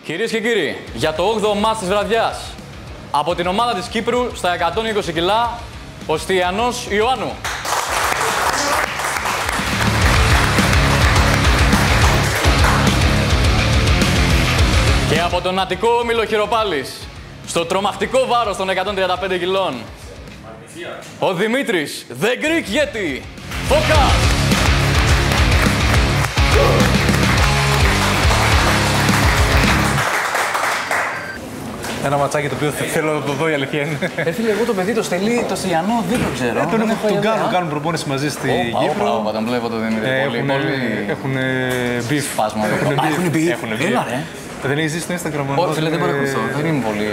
Κυρίες και κύριοι, για το 8ο μάτς της βραδιάς, από την ομάδα της Κύπρου στα 120 κιλά, ο Στιανός Ιωάννου. Και από τον Αττικό Όμιλο Χειροπάλης, στο τρομακτικό βάρος των 135 κιλών, ο Δημήτρης The Greek Yeti Φωκάς. Ένα ματσάκι το οποίο θέλω να το δω, η αλήθεια είναι. Φίλε, εγώ το παιδί το Στελί, το Στυλιανό δεν το ξέρω. Τον κάνουν προπόνηση μαζί στη Κύπρο. Τον βλέπω το Δημήτρη. Έχουν beef. Σπάσμα. Έχουν beef. Έλα ρε. Δεν έχει ζήσει στο Instagram. Όχι, φίλε, δεν παρακολουθώ. Δεν είμαι πολύ.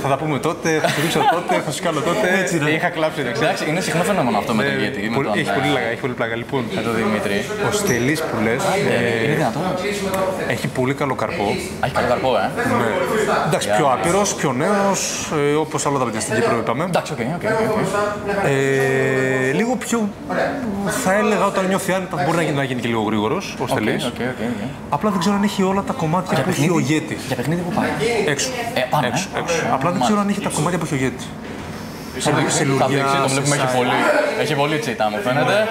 Θα τα πούμε τότε, θα σου δείξω τότε, θα σου κάνω τότε. Έτσι, είχα κλάψει. Εντάξει, είναι συχνό φαινόμενο αυτό με το Yeti. Έχει πολύ πλάκα. Λοιπόν, με τον Δημήτρη. Ο Στελής που λες. Είναι δυνατόν. Έχει πολύ καλό καρπό. Έχει καλό καρπό, Εντάξει, πιο άπειρος, πιο νέος, όπως όλα τα παιδιά στην Κύπρο είπαμε. Εντάξει, οκ. Λίγο πιο, θα έλεγα, όταν νιώθει άνετα μπορεί να γίνει και λίγο γρήγορος ο Στελής. Απλά δεν ξέρω αν έχει όλα τα κομμάτια που έχει ο Yeti. Για παιχνίδι που πάει. Έξω. Έξω. Απλά δεν ξέρω αν έχει τα κομμάτια που έχει ο Yeti. Θα δείξει, το βλέπουμε έχει πολύ τσίτα, μου φαίνεται.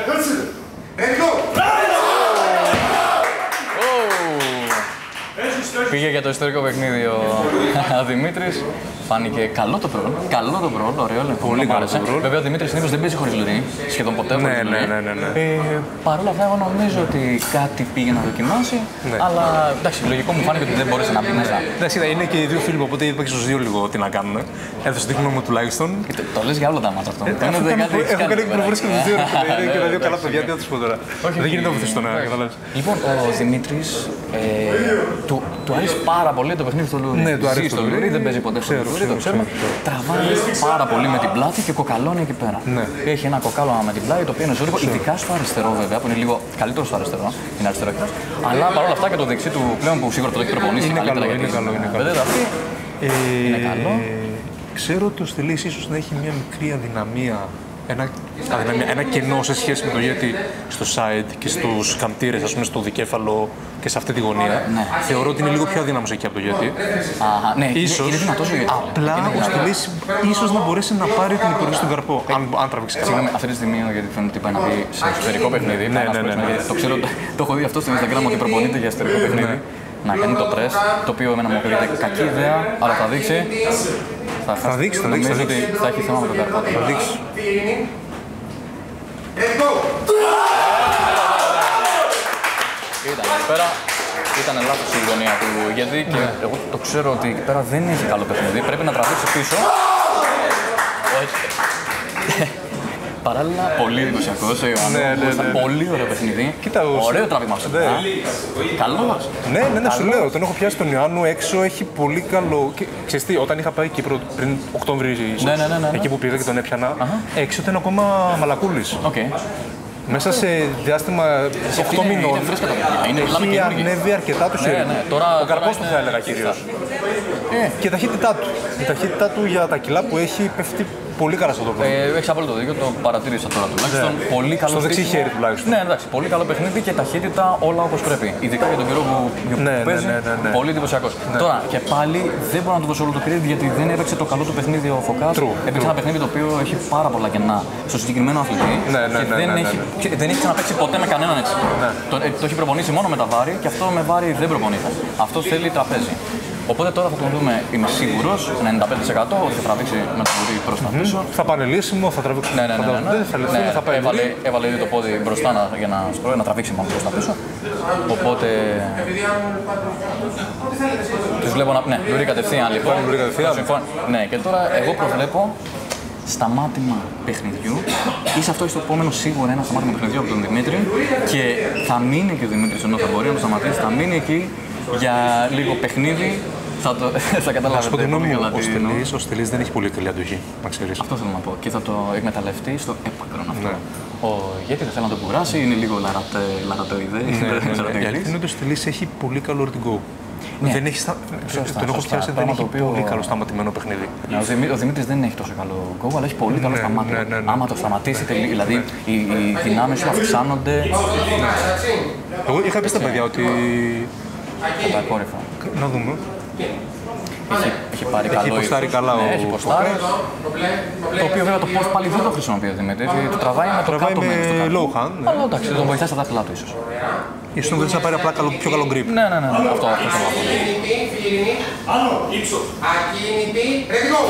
Πήγε για το ιστορικό παιχνίδι ο Δημήτρης. Φάνηκε καλό το πρόλο. Ωραίο, πολύ καλό. Βέβαια ο Δημήτρης συνήθως δεν παίζει χωρίς λουρί. Σχεδόν ποτέ χωρίς λουρί. Παρ' όλα αυτά, εγώ νομίζω ότι κάτι πήγε να δοκιμάσει. Αλλά εντάξει, λογικό μου φάνηκε ότι δεν μπόρεσε να μπει μέσα. Εντάξει, είναι και οι δύο φίλοι, οπότε είπα και στους δύο λίγο τι να κάνουν. Έδωσε τη γνώμη μου τουλάχιστον. Το λες για όλα τα μάτσα αυτό. Έχω κάνει προπονήσεις και τους δύο. Είναι και τα δύο καλά παιδιά, τι θα τους πω τώρα. Δεν γίνεται να βοηθήσω να καταλάβεις. Λοιπόν, ο Δημήτρης του αρέσει πάρα πολύ το παιχνίδι στο λουρί. Ναι, του αρέσει το λουρί, δεν παίζει ποτέ στο λουρί, το ξέρουμε. Τραβάει πάρα πολύ με την πλάτη και κοκαλώνει εκεί πέρα. Έχει ένα κοκάλωμα με την πλάτη το οποίο είναι ζώρικο, ειδικά στο αριστερό βέβαια, που είναι λίγο καλύτερο στο αριστερό, είναι αριστερό χέρι. Αλλά παρόλα αυτά και το δεξί του πλέον που σίγουρα το έχει προπονήσει καλύτερα. Είναι καλό. Είναι καλό. Ξέρω ότι ο Στελής ίσως να έχει μια μικρή αδυναμία. Ένα κενό σε σχέση με το Yeti στο side και στους καμτήρες, ας πούμε στο δικέφαλο και σε αυτή τη γωνία. Θεωρώ ότι είναι λίγο πιο αδύναμος εκεί από το Yeti. Ναι, ίσως. Είναι δυνατός ο Yeti. Απλά ο Στελής ίσως να μπορέσει να πάρει την υπορροή στον καρπό, αν τραβήξει καλά. Συγγνώμη, αυτή τη στιγμή ο Yeti φαίνεται ότι πάει να μπει σε εσωτερικό παιχνίδι. Το ξέρω, το έχω δει αυτό στο Instagram ότι προπονείται για εσωτερικό παιχνίδι. Να κάνει το press, το οποίο εμένα μου ακούγεται κακή ιδέα, αλλά θα δείξει. Νομίζω ότι θα έχει θέμα με τον καρπό. Θα δείξει. Ήταν εκεί πέρα, ήταν λάθος η γωνία του γιατί και εγώ το ξέρω ότι εκεί πέρα δεν έχει καλό παιχνίδι, πρέπει να τραβήξει πίσω. Παράλληλα, πολύ εντυπωσιακός ο Ιωάννης. Πολύ ωραίο παιχνίδι. Ωραίο τράβημα σου. Καλός. Ναι, σου λέω. Τον έχω πιάσει τον Ιωάννου έξω. Έχει πολύ καλό. Ξέρεις τι, όταν είχα πάει Κύπρο πριν Οκτώβρη, εκεί που πήγα και τον έπιανα, έξω ήταν ακόμα μαλακούλης. Μέσα σε διάστημα 8 μηνών έχει ανέβει αρκετά το χέρι. Ο καρπός του θα έλεγα κυρίως. Και η ταχύτητά του. Η ταχύτητά του για τα κιλά που έχει πέφτει πολύ καλά στο τοπίο. Έχεις απόλυτο δίκιο, το παρατήρησα τώρα τουλάχιστον. Πολύ καλό. Στο δεξί χέρι τουλάχιστον. Ναι, εντάξει, πολύ καλό παιχνίδι και ταχύτητα όλα όπως πρέπει. Ειδικά για τον καιρό που παίζει. Πολύ εντυπωσιακός. Τώρα και πάλι δεν μπορώ να του δώσω όλο το credit γιατί δεν έπαιξε το καλό του παιχνίδι ο Φωκάς. Έπαιξε ένα παιχνίδι το οποίο έχει πάρα πολλά κενά στο συγκεκριμένο αθλητή. Και δεν έχει ξαναπαίξει ποτέ με κανέναν έτσι. Το έχει προπονήσει μόνο με τα βάρη και αυτό με βάρη δεν προπονείται. Αυτό θέλει τραπέζι. Οπότε τώρα θα τον δούμε, είμαι σίγουρος, 95% ότι θα τραβήξει με το ποδί προς τα πίσω. Θα πάνε λύσιμο, θα τραβήξει. Θα πάει. Έβαλε ήδη το πόδι μπροστά για να τραβήξει μόνο προς τα πίσω. Οπότε. Τους βλέπω να. Ναι, λουρί κατευθείαν λοιπόν. Ναι, και τώρα εγώ προβλέπω σταμάτημα παιχνιδιού ή σε αυτό στο επόμενο σίγουρα ένα σταμάτημα παιχνιδιού από τον Δημήτρη και θα μείνει και ο Δημήτρης ενώ θα μπορεί να το σταματήσει, θα μείνει εκεί για λίγο παιχνίδι. Θα καταλάβετε πολύ καλά τι εννοώ. Ο Στελής δεν έχει πολύ καλή αντοχή, να ξέρεις. Αυτό θέλω να πω και θα το εκμεταλλευτεί στο έπακρον αυτό. Ο Yeti δεν θέλει να το κουράσει, είναι λίγο λαρατοειδέ. Η αλήθεια είναι ότι ο Στελής έχει πολύ καλό ορτικό. Τον έχω πιάσει, δεν έχει πολύ καλό σταματημένο παιχνίδι. Ο Δημήτρης δεν έχει τόσο καλό γκολ, αλλά έχει πολύ καλό σταμάτημα. Άμα το σταματήσει, δηλαδή οι δυνάμεις σου αυξάνονται. Εγώ είχα πει στα παιδιά ότι. Κατακόρυφα. Να δούμε. Έχει πάρει καλό. Έχει ποστάρει καλά ο Φωκάς. Το οποίο βέβαια το post πάλι δεν το χρησιμοποιεί ο Δημήτρης. Το τραβάει με το κάτω μέρος του καρπού. Low hand. Αλλά εντάξει, τον βοηθάει στα δάχτυλά του ίσως. Ίσως τον βοηθάει να πάρει απλά πιο καλό grip. Ναι, αυτό θέλω να πω. Άνω, ύψος. Ακίνητη, ready go.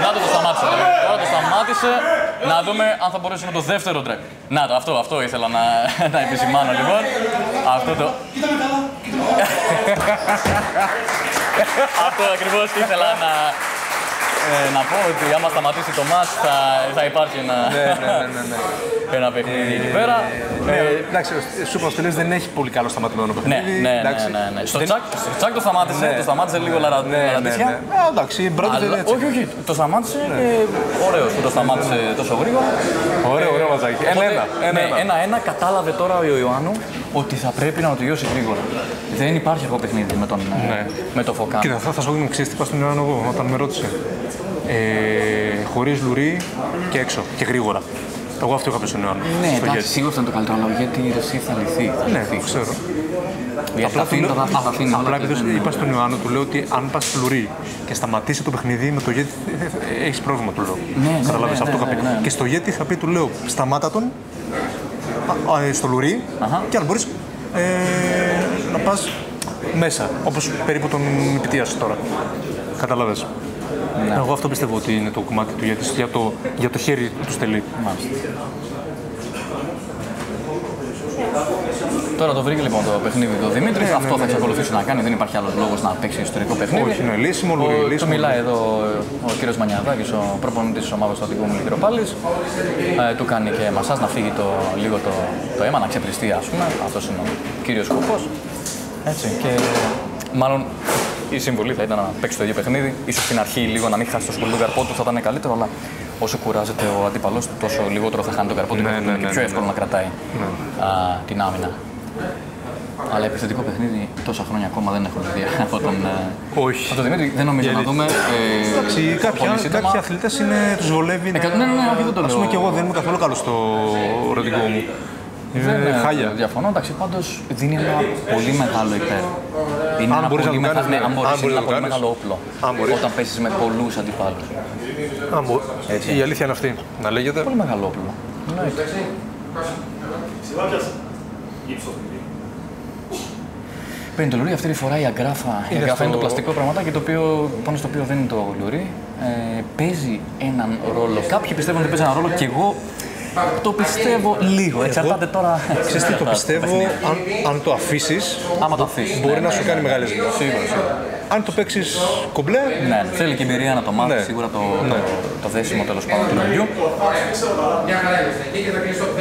Να το σταμάτησε. Τώρα το σταμάτησε. Να δούμε αν θα μπορέσει με το δεύτερο τρεκ. Να το, αυτό ήθελα να επισημάνω λοιπόν. Αυτό το... Αυτό ακριβώς ήθελα να πω, ότι άμα σταματήσει το match θα υπάρχει ένα παιχνίδι εκεί πέρα. Εντάξει, ο Σούπα Στελές δεν έχει πολύ καλό σταματημένο παιχνίδι. Ναι. Στο τσάκ το σταμάτησε λίγο λαρατίσια. Εντάξει, πρώτη δεν έτσι. Όχι, το σταμάτησε, ωραίος που το σταμάτησε τόσο γρήγορα. Ωραίο ματσάκι. 1-1, κατάλαβε τώρα ο Ιωάννου ότι θα πρέπει να το τελειώσει γρήγορα. Δεν υπάρχει αυτό παιχνίδι με το Φωκά. Κοίτα, θα σου πω τι είπα στον Ιωάννου εγώ όταν με ρώτησε. Χωρίς λουρί και έξω και γρήγορα. Εγώ αυτό είχα πει στον Ιωάννου. Ναι, εντάξει, σίγουρα θα είναι το καλύτερο, αλλά γιατί η Ρεσί θα λυθεί. Ναι, ξέρω. Απλά επειδή είπα στον Ιωάννου, του λέω ότι αν πας λουρί και σταματήσει το παιχνίδι με το Yeti, έχεις πρόβλημα, του λέω. Καταλάβες, αυτό είχα πει. Και στο Yeti είχα πει, του λέω, σταμάτα τον στο λουρί και αν μπορείς να πας μέσα, όπως περίπου τον υπητίασες τώρα. Καταλάβες. Ναι. Εγώ αυτό πιστεύω ότι είναι το κομμάτι του για το χέρι του Στελή. Τώρα το βρήκε λοιπόν το παιχνίδι του Δημήτρης. Αυτό θα εξακολουθήσει να κάνει. Δεν υπάρχει άλλος λόγος να παίξει ιστορικό παιχνίδι. Όχι, είναι λύσιμο. Του μιλάει εδώ ο κύριος Μανιαδάκης, ο προπονητής της ομάδας του Αττικού Μικροπάλης. Του κάνει και μασάζ να φύγει λίγο το αίμα, να ξεπληστεί, ας πούμε. Αυτός είναι ο κύριος σκοπός. Έτσι. Και μάλλον η συμβουλή θα ήταν να παίξει το ίδιο παιχνίδι. Ίσως στην αρχή λίγο να μην χάσει το σκουλ του καρπό του θα ήταν καλύτερο, αλλά όσο κουράζεται ο αντίπαλος του, τόσο λιγότερο θα χάνει τον καρπό του και είναι πιο εύκολο να κρατάει την άμυνα. Αλλά επιθετικό παιχνίδι τόσα χρόνια ακόμα δεν έχουμε δει από τον Δημήτρη. Δεν νομίζω να δούμε. Εντάξει, κάποιοι αθλητές τους βολεύει. Ναι, όχι, δεν το λέω. Ας πούμε και εγώ δεν είμαι καθόλου καλό στο ροντικό μου. Είναι χάλια. Διαφωνώ, εντάξει, πάντως δίνει ένα πολύ μεγάλο υπέρ. Είναι ένα πολύ μεγάλο όπλο όταν παίζεις με πολλούς αντιπάλους. Η αλήθεια είναι αυτή, να λέγεται. Πολύ μεγάλο όπλο. Παίρνει το λουρί, αυτή τη φορά η αγκράφα. Η αγκράφα είναι το πλαστικό πραγματάκι πάνω στο οποίο δεν είναι το λουρί. Παίζει έναν ρόλο. Κάποιοι πιστεύουν ότι παίζει έναν ρόλο και εγώ το πιστεύω λίγο. Εξαρτάται τώρα. Ξέρεις τι το πιστεύω, αν το αφήσεις, μπορεί να σου κάνει μεγάλες ζημιές. Σίγουρα. Αν το παίξεις κομπλέ. Ναι, θέλει και εμπειρία να το μάθει, σίγουρα το δέσιμο τέλος πάντων του λουριού.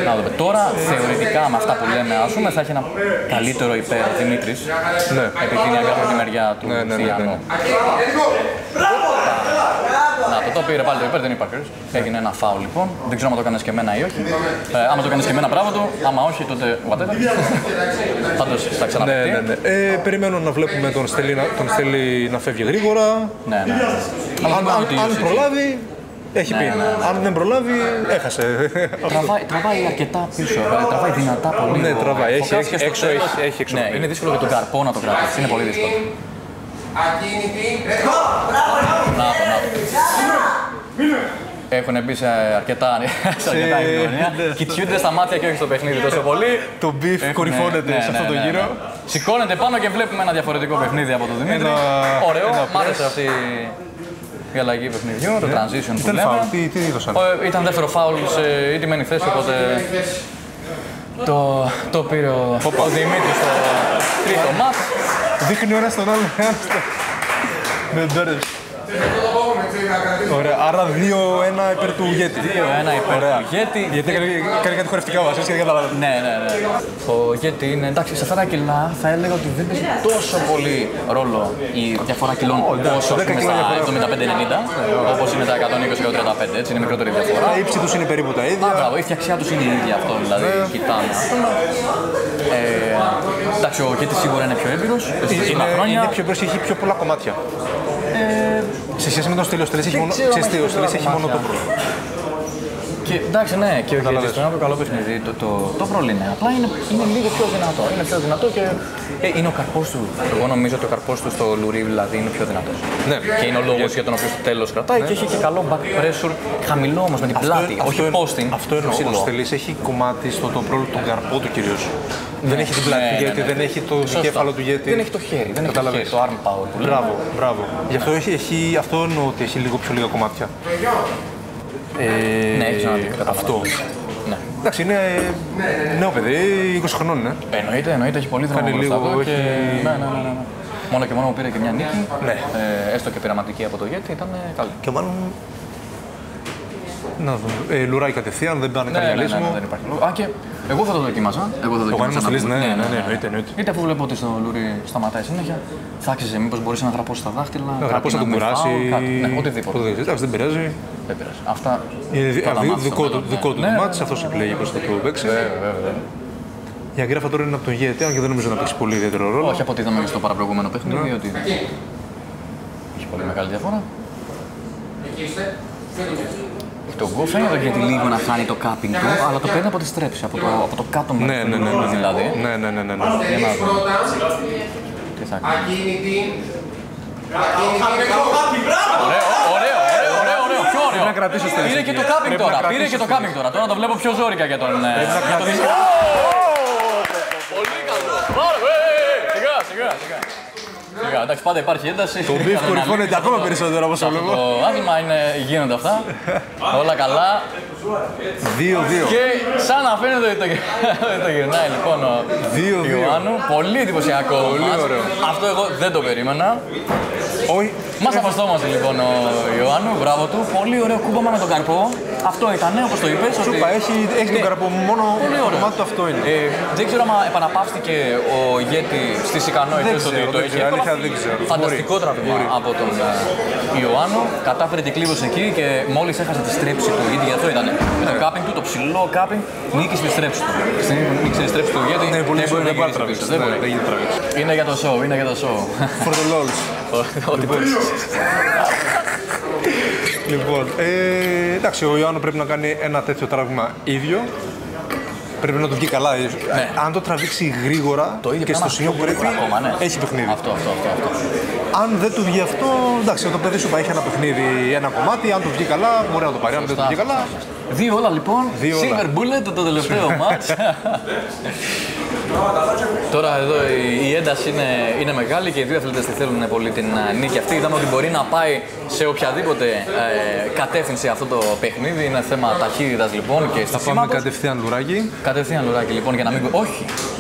Να δούμε. Τώρα θεωρητικά με αυτά που λέμε, ας πούμε, θα έχει ένα καλύτερο υπέρ ο Δημήτρης. Επειδή είναι αγκάθια τη μεριά του Θιάνου. Να το πήρε πάλι το υπέρ, δεν υπάρχει. Έγινε ένα φάουλ λοιπόν. Δεν ξέρω αν το έκανες και εμένα ή όχι. Άμα το έκανες και εμένα, μπράβο του. Άμα όχι, τότε whatever. Πάντως θα ξαναπεί. Περιμένω να βλέπουμε τον Στέλη να φεύγει γρήγορα. Αν προλάβει, έχει πει. Αν δεν προλάβει, έχασε. Τραβάει αρκετά πίσω. Τραβάει δυνατά πολύ. Ναι, τραβάει. Έχει έξω. Ναι, είναι δύσκολο για τον καρπό να το κρατήσει. Είναι πολύ δύσκολο. Να το. Έχουν μπει σε αρκετά γειτονιά. Κοιτιούνται στα μάτια και όχι στο παιχνίδι τόσο πολύ. Το μπιφ κορυφώνεται σε αυτό το γύρο. Σηκώνεται πάνω και βλέπουμε ένα διαφορετικό παιχνίδι από τον Δημήτρη. Ωραίο, μ' άρεσε αυτή η αλλαγή παιχνιδιού, το transition που λέμε. Τι είδωσαν? Ήταν δεύτερο φάουλ σε ήττημένη θέση, οπότε το πήρε ο Δημήτρης στο τρίτο μάτς. Δείχνει ο ένας τον άλλο. Με μπέρδεψε. Ωραία, άρα 2-1 υπέρ του Yeti. 2-1 υπέρ του Yeti. Γιατί κάνει κάτι χορευτικά ο Βασίλης και δεν καταλαβαίνω. Ναι. Ο Yeti είναι, εντάξει, σε αυτά τα κιλά θα έλεγα ότι δεν παίζει τόσο πολύ ρόλο η διαφορά κιλών όσο είναι στα 75-90, όπως είναι τα 120-135, έτσι είναι μικρότερη διαφορά. Η ύψη τους είναι περίπου τα ίδια. Μπράβο, η φτιαξιά τους είναι η ίδια αυτό, δηλαδή κοιτάμε. Εντάξει, ο Yeti σίγουρα είναι πιο έμπειρος, είναι πιο έμπειρος και έχει πιο πολλά κομμάτια. Σε σχέση με τον Στέλη, ο Στέλης έχει μόνο το πρώτο. Και εντάξει, ναι, και ο Ηγέτης είναι ένα καλό παιχνίδι. Το πρόβλημα απλά είναι λίγο πιο δυνατό. Είναι πιο δυνατό και είναι ο καρπός του. Εγώ νομίζω ότι ο καρπός του στο λουρί δηλαδή είναι πιο δυνατός. Ναι. Και είναι ο λόγος για τον οποίο στο τέλος κρατάει και έχει και καλό back pressure, χαμηλό όμως με την πλάτη. Όχι posting. Αυτό εννοώ. Ο Στελής έχει κομμάτι στο πρόβλημα του καρπό του κυρίως. Δεν έχει την πλάτη του ηγέτη, δεν έχει το κέφαλο του ηγέτη. Δεν έχει το χέρι, δεν έχει το arm power. Μπράβο. Γι' αυτό αυτό εννοώ ότι έχει λίγο πιο λίγα κομμάτια. Ναι, έχεις να δείξει. Αυτό. Ναι. Εντάξει, είναι νέο παιδί, 20 χρονών είναι. Εννοείται, έχει πολύ δρόμο μπροστά του. Ναι. Μόνο και μόνο που πήρε και μια νίκη, έστω και πειραματική από το ηγέτη, ήταν καλή. Και μάλλον. Να δούμε. Λουράει κατευθείαν, δεν πάνε καρδιαλίσμο. Δεν υπάρχει λόγο. Και εγώ θα το δοκίμαζα. Το κάνει Στελής, ναι, εννοείται. Είτε αφού βλέπω ότι στο λουρί σταματάει συνέχεια, θα άξιζε μήπως μπορείς να γραπώσεις τα δάχτυλα. Να γραπώσεις, να τον κουράσει. Οτιδήποτε. Εντάξει, δεν πειράζει. Αυτά. Είναι δικό του μάτς, αυτός επιλέγει πώς θα το παίξει. Η Αγκράφα τώρα είναι από τον ηγέτη, αν και δεν νομίζω να παίξει πολύ ιδιαίτερο ρόλο. Όχι από ό,τι είδαμε στο παραπροηγούμενο παιχνίδι, ότι έχει πολύ μεγάλη διαφορά. Το γκο φαίνεται γιατί λίγο να χάνει το κάπινγκ του, αλλά το παίρνει από τη στρέψη, από το κάτω μέρος του λουρί δηλαδή. Ναι. Για να δούμε. Τι θα κάνει. Ωραίο, πιο ωραίο. Πήρε και το κάπινγκ τώρα, τώρα το βλέπω πιο ζόρικα για τον... Πολύ καλό. Σιγά, εντάξει, πάντα υπάρχει ένταση. Το μπιφ κορυφώνεται ακόμα περισσότερο από όσο βλέπω. Το άθλημα γίνονται αυτά. Όλα καλά. 2-2. Και σαν να φαίνεται ότι το γυρνάει λοιπόν ο Ιωάννου. Πολύ εντυπωσιακό. Πολύ ωραίο. Αυτό εγώ δεν το περίμενα. Όχι. Μας αποστόμασε λοιπόν ο Ιωάννου, μπράβο του. Πολύ ωραίο κούμπαμα με τον καρπό. Αυτό ήταν, όπως το είπες. Σούπα, έχει τον καρπό, μόνο το κομμάτι του αυτό είναι. Δεν ξέρω αν επαναπαύστηκε ο ηγέτη στις ικανότητες ότι το έχει. Φανταστικό τραβήμα από τον Ιωάννου. Κατάφερε την κλείδωσε εκεί και μόλις έχασε τη στρέψη του ηγέτη, γι' αυτό ήταν. Με το κάπινγκ του, το ψηλό κάπινγκ, νίκησε τη στρέψη του. Νίκησε τη στρέψη του ηγέτη. Δεν μπορεί να τραβήξει. Είναι για το show, είναι για το show. For the lols. Ό,τι μπορείς. Λοιπόν, εντάξει, ο Ιωάννου πρέπει να κάνει ένα τέτοιο τράβημα ίδιο. Πρέπει να το βγει καλά. Ναι. Αν το τραβήξει γρήγορα και στο σημείο που πρέπει, έχει παιχνίδι. Αυτό. Αν δεν του βγει αυτό, εντάξει, το παιδί σου πάει, έχει ένα παιχνίδι, ένα κομμάτι. Αν του βγει καλά, μπορεί να το πάρει. Αν δεν του βγει καλά. 2 όλα λοιπόν. Silver Bullet, το τελευταίο μάτς. Τώρα εδώ η ένταση είναι μεγάλη και οι δύο αθλητές θέλουν πολύ την νίκη αυτή. Είδαμε ότι μπορεί να πάει σε οποιαδήποτε κατεύθυνση αυτό το παιχνίδι. Είναι θέμα ταχύτητας λοιπόν και στοιχήματος. Θα πάμε κατευθείαν λουράκι. Κατευθείαν λουράκι λοιπόν για να μην...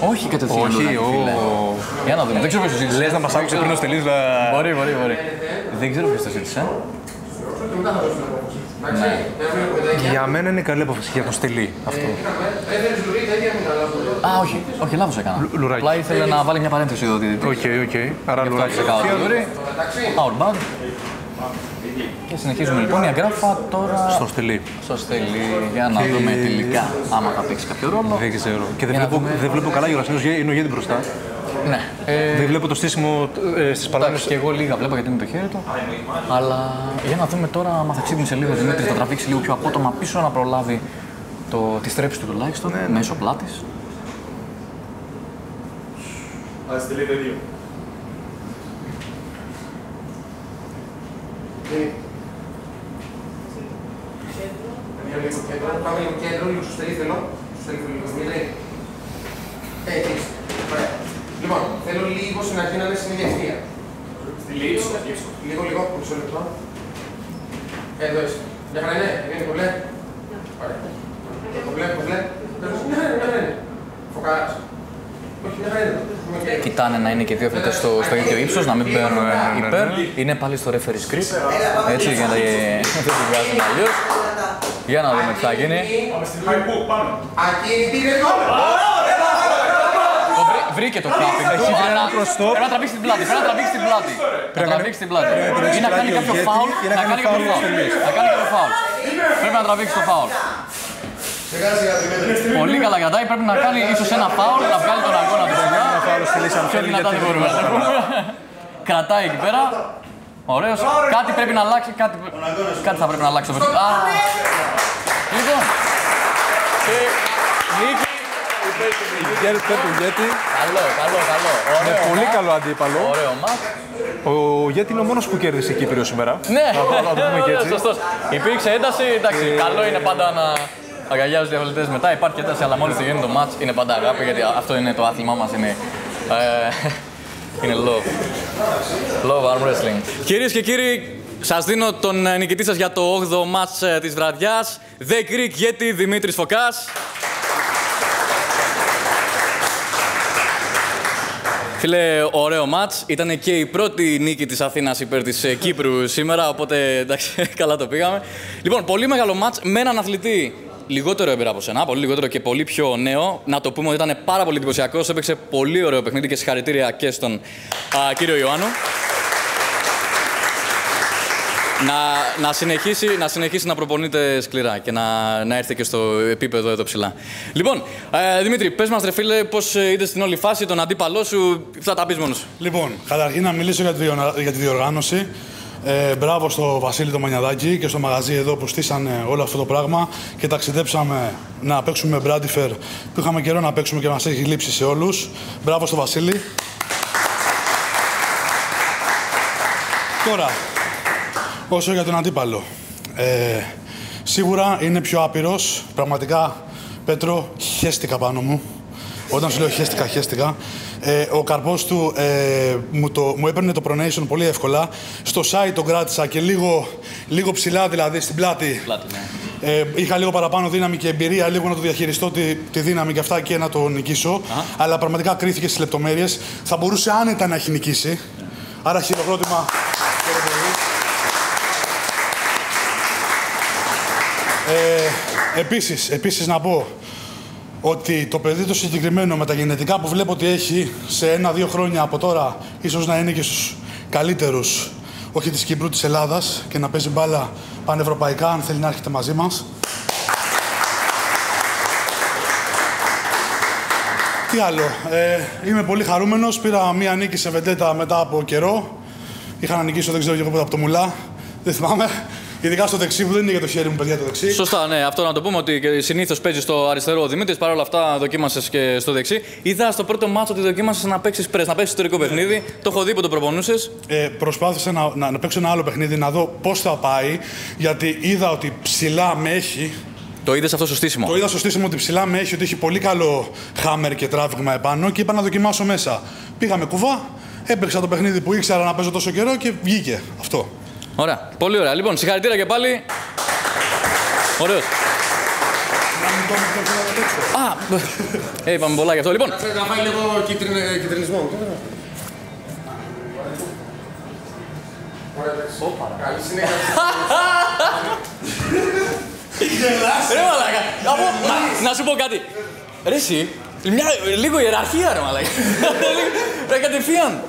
Όχι κατευθείαν λουράκι, φίλε. Για να δούμε. Δεν ξέρω ποιος το ζήτησε. Λες να μας άκουσε πριν ο Στελής. Μπορεί. Δεν ξέρω ποιος το ζήτησε. Ναι. Για μένα είναι καλή απόφαση για τον Στελή αυτό. Όχι, λάθος έκανα. Λουράκι. Απλά ήθελε να βάλει μια παρένθεση εδώ. Οκ. Άρα λουράκι. Out bad. Και συνεχίζουμε λοιπόν η Αγκράφα τώρα στο Στελή. Για να δούμε τελικά άμα θα παίξει κάποιο ρόλο. Δεν ξέρω. Και δεν βλέπω καλά Γερασίνος, είναι ο ηγέτη μπροστά. Ναι. Δεν βλέπω το στήσιμο στις παλάμες. Και εγώ λίγα βλέπω γιατί είναι το χέρι του. Αλλά για να δούμε τώρα, άμα θα ξύπνησε λίγο ο Δημήτρης, θα τραβήξει λίγο πιο απότομα πίσω να προλάβει τη στρέψη του τουλάχιστον, μέσω πλάτης. Στελή δύο. Πάμε λίγο κέντρο, λίγο στο Στελή θέλω. Έτσι. Λοιπόν, θέλω λίγο στην αρχή να είναι στην ίδια ευθεία. Στη λήψη. Λίγο, μισό λεπτό. Εδώ είσαι. Μια χαρά είναι, είναι κομπλέ. Ωραία. Κομπλέ. Ναι. Φωκάρας. Όχι, μια χαρά είναι. Κοιτάνε να είναι και δύο αθλητές στο ίδιο ύψος, να μην παίρνουν υπέρ. Είναι πάλι στο referee script. Έτσι, για να δεν τη βγάζουν αλλιώς. Για να δούμε τι θα γίνει. Ακίνητη είναι εδώ. Βρήκε το κάπινγκ. Πρέπει να τραβήξει την πλάτη. Να τραβήξει την πλάτη. Ή να κάνει κάποιο φάουλ. Πρέπει να τραβήξει το φάουλ. Πολύ καλά κρατάει. Πρέπει να κάνει ίσως ένα φάουλ, να βγάλει τον αγώνα του κοντά. Πιο δυνατά δεν μπορούμε να το πούμε. Κρατάει εκεί πέρα. Ωραίος. Κάτι πρέπει να αλλάξει. Κάτι θα πρέπει να αλλάξει. Λοιπόν, και νίκη. Γέτη. Καλό. Με πολύ καλό αντίπαλο. Ωραίο μάτς. Ο Γέτη είναι ο μόνος που κέρδισε Κύπριο σήμερα. Ναι, σωστός. Υπήρξε ένταση, εντάξει, καλό είναι πάντα να αγκαλιάζουν τους διαφορετές μετά. Υπάρχει ένταση, αλλά μόλις τελειώνει το μάτς είναι πάντα αγάπη, γιατί αυτό είναι το άθλημά μας, είναι love. Love arm wrestling. Κυρίες και κύριοι, σας δίνω τον νικητή σας για το 8ο μάτς της βραδιάς. The Greek Yeti Δημήτρης Φωκάς. Φίλε, ωραίο μάτς. Ήταν και η πρώτη νίκη της Αθήνας υπέρ της Κύπρου σήμερα, οπότε εντάξει, καλά το πήγαμε. Λοιπόν, πολύ μεγάλο μάτς με έναν αθλητή λιγότερο έμπειρα από σένα, πολύ λιγότερο και πολύ πιο νέο. Να το πούμε ότι ήταν πάρα πολύ εντυπωσιακός, έπαιξε πολύ ωραίο παιχνίδι και συγχαρητήρια και στον κύριο Ιωάννου. Να συνεχίσει να προπονείται σκληρά και να έρθει και στο επίπεδο εδώ ψηλά. Λοιπόν, Δημήτρη, πες μας ρε φίλε, πώς είδες την όλη φάση, τον αντίπαλό σου, θα τα πεις μόνος. Λοιπόν, καταρχήν να μιλήσω για τη διοργάνωση. Μπράβο στο Βασίλη το Μανιαδάκη και στο μαγαζί εδώ που στήσανε όλο αυτό το πράγμα και ταξιδέψαμε να παίξουμε με Μπράντιφερ που είχαμε καιρό να παίξουμε και μας έχει λείψει σε όλους. Μπράβο στο Βασίλη. Τώρα, όσο για τον αντίπαλο. Σίγουρα είναι πιο άπειρος. Πραγματικά, Πέτρο, χέστηκα πάνω μου. Όταν σου λέω χέστηκα. Ο καρπός του μου έπαιρνε το pronation πολύ εύκολα. Στο side τον κράτησα και λίγο ψηλά, δηλαδή στην πλάτη. Ναι. Είχα λίγο παραπάνω δύναμη και εμπειρία, λίγο να το διαχειριστώ τη δύναμη και αυτά και να το νικήσω. Αλλά πραγματικά κρίθηκε στις λεπτομέρειες. Θα μπορούσε άνετα να έχει νικήσει. Άρα χειροκρότημα. Επίσης να πω ότι το παιδί το συγκεκριμένο με τα γενετικά που βλέπω ότι έχει σε 1-2 χρόνια από τώρα ίσως να είναι και στους καλύτερους, όχι της Κύπρου, της Ελλάδας και να παίζει μπάλα πανευρωπαϊκά αν θέλει να έρχεται μαζί μας. Τι άλλο, είμαι πολύ χαρούμενος, πήρα μία νίκη σε βεντέτα μετά από καιρό. Είχα να νικήσω, δεν ξέρω και εγώ από το μουλά, δεν θυμάμαι. Ειδικά στο δεξί που δεν είναι για το χέρι μου, παιδιά, το δεξί. Σωστά, ναι. Αυτό να το πούμε ότι συνήθως παίζει στο αριστερό ο Δημήτρης. Παρ' όλα αυτά δοκίμασες και στο δεξί. Είδα στο πρώτο μάτσο ότι δοκίμασες να παίξεις πρες, να παίξεις ιστορικό παιχνίδι. Το έχω δει που το προπονούσες. Προσπάθησα να παίξω ένα άλλο παιχνίδι, να δω πώς θα πάει. Γιατί είδα ότι ψηλά με έχει. Το είδες αυτό στο στήσιμο. Το είδα στο στήσιμο ότι ψηλά με έχει, ότι έχει πολύ καλό χάμερ και τράβηγμα επάνω και είπα να δοκιμάσω μέσα. Πήγαμε κουβά, έπαιξα το παιχνίδι που ήξερα να παίζω τόσο καιρό και βγήκε αυτό. Ωραία. Πολύ ωραία. Λοιπόν, συγχαρητήρια και πάλι. Ωραίος. Είπαμε πολλά γι' αυτό. Λοιπόν. Να φάει λίγο κυτρινισμό. Καλή συνέχεια. Ρε μαλάκα. Να σου πω κάτι. Ρε εσύ, λίγο ιεραρχία ρε μαλάκα. Ρε κατευθείαν.